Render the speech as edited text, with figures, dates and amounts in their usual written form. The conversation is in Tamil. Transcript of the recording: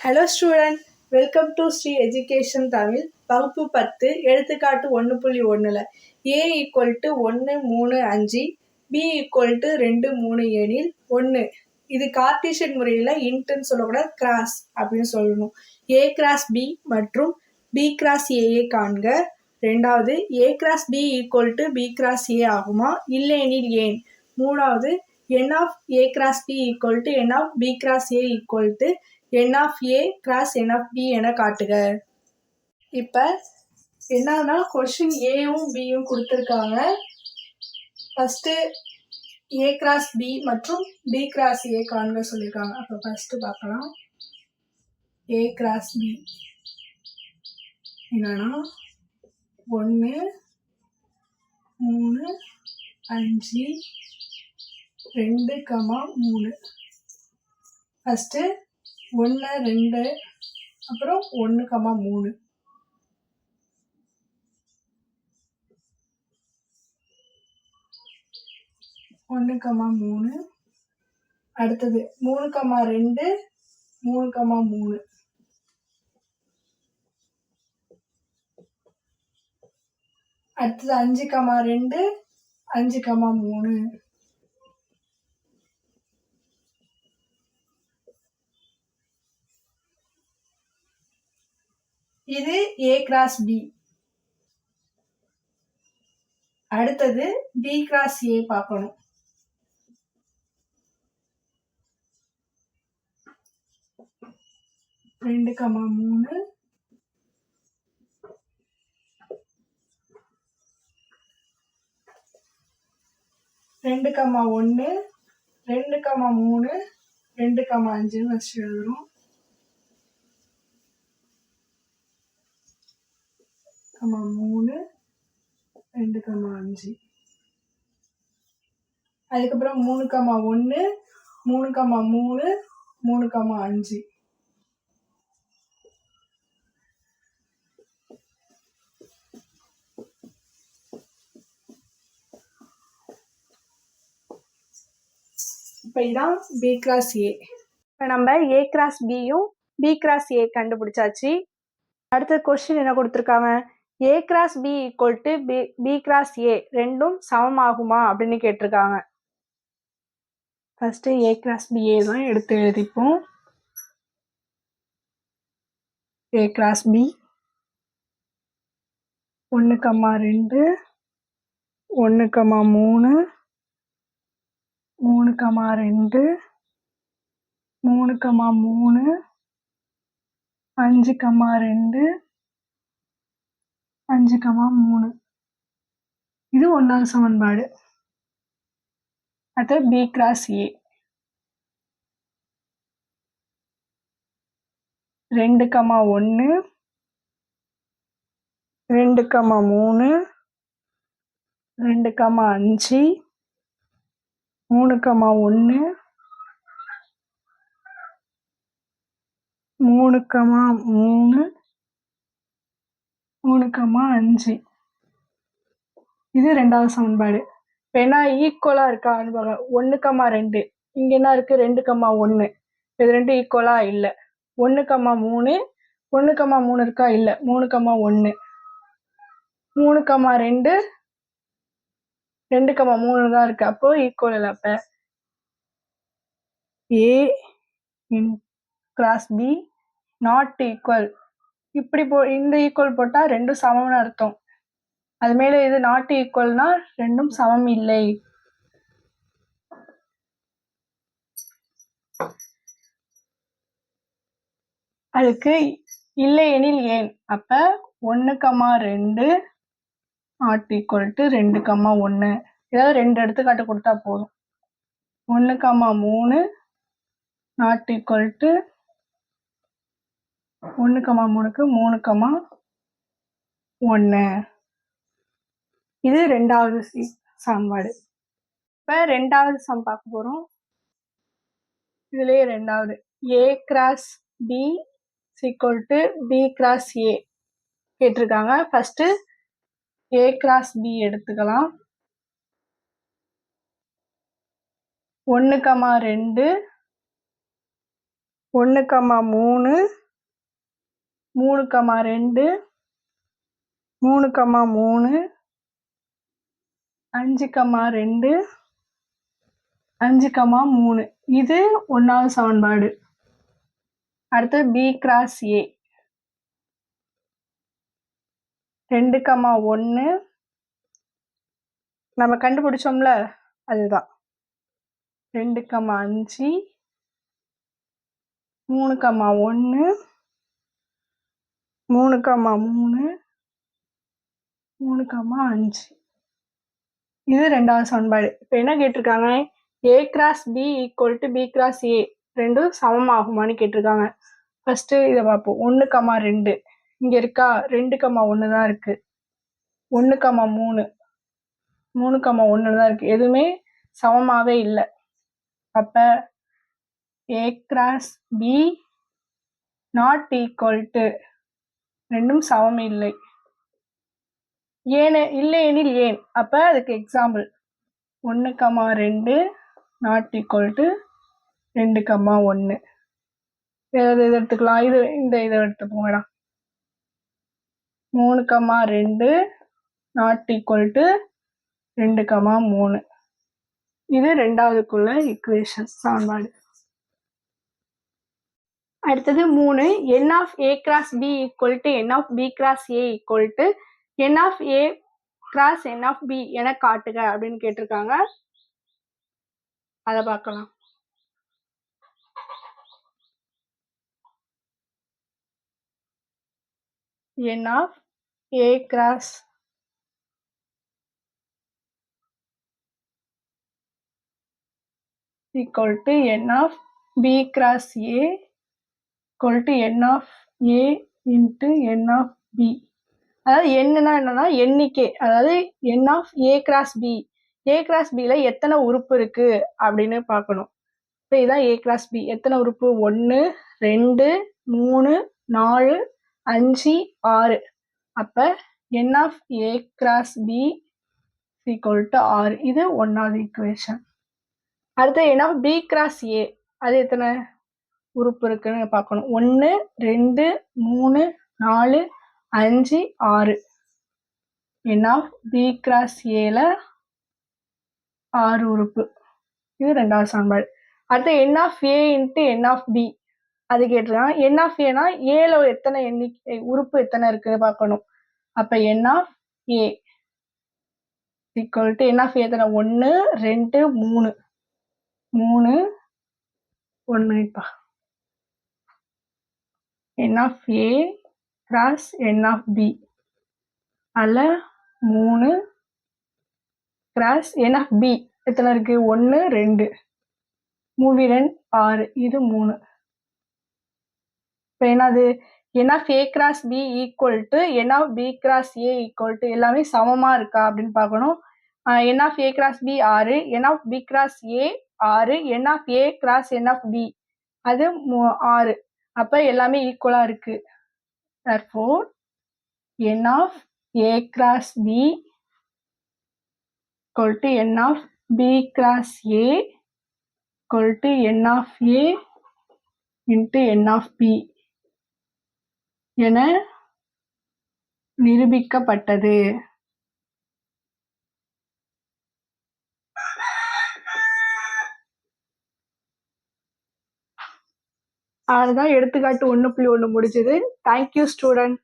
Hello student, welcome to Sri Education Tamil. வகுப்பு 10 எடுத்துக்காட்டு 1.1ல் a = 1 3 5 b = 2 3 எனில் 1. இது கார்ட்டீசியன் முறையில் இன்ட்டுன்னு சொல்லக்கூடாது, கிராஸ் அப்படின்னு சொல்லணும். a கிராஸ் b மற்றும் b கிராஸ் ஏ காண்க. ரெண்டாவது, a cross b = b cross ஏ ஆகுமா, இல்லையெனில் ஏன்? மூணாவது, n of a cross b = n of b cross A n of a cross n of b என காட்டுக. இப்போ என்னன்னா கொஸ்டின் ஏவும் பியும் கொடுத்துருக்காங்க. ஃபஸ்ட்டு ஏ கிராஸ் பி மற்றும் பி கிராஸ் ஏ காண்க சொல்லியிருக்காங்க. அப்போ ஃபஸ்ட்டு பார்க்கலாம். ஏ கிராஸ் பி என்னன்னா 1 3 5 2, 3. ஃபஸ்ட்டு 1 2 அப்புறம் 1, 3. அடுத்தது 3, 2 3, 3. அடுத்தது 5, 2 5, 3. இது ஏ கிராஸ் பி. அடுத்தது பி கிராஸ் ஏ பார்க்கணும். ரெண்டு, 3. ரெண்டு, 1 2, 3 2, 5 வச்சு எழுதுறோம். 3 2, 5. அதுக்கப்புறம் 3, 1 3, 3 3, 5. இப்போ இதான் பி கிராஸ் ஏ. இப்போ நம்ம ஏ கிராஸ் பியும் பி கிராஸ் ஏ கண்டுபிடிச்சாச்சு. அடுத்த கொஸ்டின் என்ன கொடுத்துருக்காங்க, A cross B = B cross A ரெண்டும் சமமாகுமா அப்படின்னு கேட்டிருக்காங்க. First A cross B A தான் எடுத்து எழுதிப்போம். ஏ கிராஸ் பி 1, 2 1, 3 3, 2 3, 3 5, 2 5, 3. இது 1வது சமன்பாடு. அடுத்து பி கிராஸ் ஏ 2, 1 2, 3 2, 5 3, 1 3, 3 5. இது 2வது சமன்பாடு. இப்போ என்ன ஈக்குவலாக இருக்கான்னு பார்க்கலாம். 1, 2 இங்கே என்ன இருக்குது, 2, 1. இது ரெண்டும் ஈக்குவலாக இல்லை. 1, 3 1, 3 இருக்கா, இல்லை. 3, 1 3, 2 2, 3 தான் இருக்கு. அப்போ ஈக்குவல் இல்லை. அப்போ A cross B not equal. இப்படி இந்த ஈக்குவல் போட்டால் ரெண்டும் சமம்னு அர்த்தம். அது மேலே இது நாட் ஈக்குவல்னா ரெண்டும் சமம் இல்லை. அதுக்கு இல்லையெனில் ஏன்? அப்ப 1, 2 நாட் ஈக்குவல் டு 2, 1. ஏதாவது 2 எடுத்துக்காட்டு கொடுத்தா போதும். 1, 3 நாட் ஈக்குவல் டு 1, 3க்கு 3, 1. இது 2வது சமன்பாடு. இப்போ 2வது சம் பார்க்க போகிறோம். இதுலேயே 2வது A cross B = B cross A கேட்டிருக்காங்க. ஃபஸ்ட்டு ஏ கிராஸ் பி எடுத்துக்கலாம். 1, 2 1, 3, 3, 2, 3, 3, 5, 2, 5, 3. இது 1வது சமன்பாடு. அடுத்து B cross A 2, 1 நம்ம கண்டுபிடிச்சோம்ல அதுதான். 2, 5, 3, 1, 3, 3, 3, 5. இது 2வது சமன்பாடு. இப்போ என்ன கேட்டிருக்காங்க, A cross B equal to B cross A ரெண்டும் சமமாகுமான்னு கேட்டிருக்காங்க. ஃபர்ஸ்ட் இதை பார்ப்போம். 1, 2 இங்க இருக்கா, 2, 1 தான் இருக்கு. 1, 3, 3, 1 தான் இருக்கு. எதுவுமே சமமாவே இல்லை. அப்ப A cross B not equal to ரெண்டும் சமம் இல்லை. ஏன் இல்லையெனில் ஏன்? அப்ப அதுக்கு எக்ஸாம்பிள் 1, 2 நாட் ஈக்குவல் டு 2, 1. இதை எடுத்துக்கலாம். இதை எடுத்துப்போங்கடா. 3, 2 நாட் ஈக்குவல் டு 2, 3. இது 2வதுக்குள்ள ஈக்குவேஷன் சமன்பாடு. அடுத்தது 3, n of A cross B equal to n of B cross A equal to n of A cross n of B என காட்டுக அப்படின்னு கேட்டிருக்காங்க. அதை பார்க்கலாம். n of A cross equal to n of B cross A equal to n of A into n of B. அதாவது என்னன்னா என்னன்னா எண்ணிக்கை, அதாவது n of A cross B. A cross Bல எத்தனை உறுப்பு இருக்கு அப்படின்னு பார்க்கணும். இப்போ இதுதான் A cross B. எத்தனை உறுப்பு? 1, 2, 3, 4, 5, 6. அப்ப n of A cross B equal to 6. இது 1வது ஈக்குவேஷன். அடுத்து n of B cross A, அது எத்தனை உறுப்பு இருக்குன்னு பார்க்கணும். 1, 2, 3, 4, 5, 6. n of B cross Aல 6 உறுப்பு. இது 2வது சமன்பாடு. அடுத்து n of A into n of B அது கேட்டிருக்காங்க. n of Aனா ஏல எத்தனை உறுப்பு எத்தனை இருக்குன்னு பார்க்கணும். அப்ப n of A equal to n of A எத்தனை? 1, 2, 3. 3, 1 இப்பா. n of A cross n of B அதுல 3 cross n of B எத்தனை இருக்கு? 1, 2. 3, 2, 6. இது 3. இப்போ என்னது? n of A cross B equal to n of B cross A equal to எல்லாமே சமமா இருக்கா அப்படின்னு பார்க்கணும். n of A cross B 6, n of B cross A 6, n of A cross n of B அது 6. அப்ப எல்லாமே ஈக்குவலா இருக்கு. Therefore n of A cross B equal to n of B cross A equal to n of A into n of B என நிரூபிக்கப்பட்டது. அதுதான் எடுத்துக்காட்டு 1.1 முடிச்சது. Thank you student.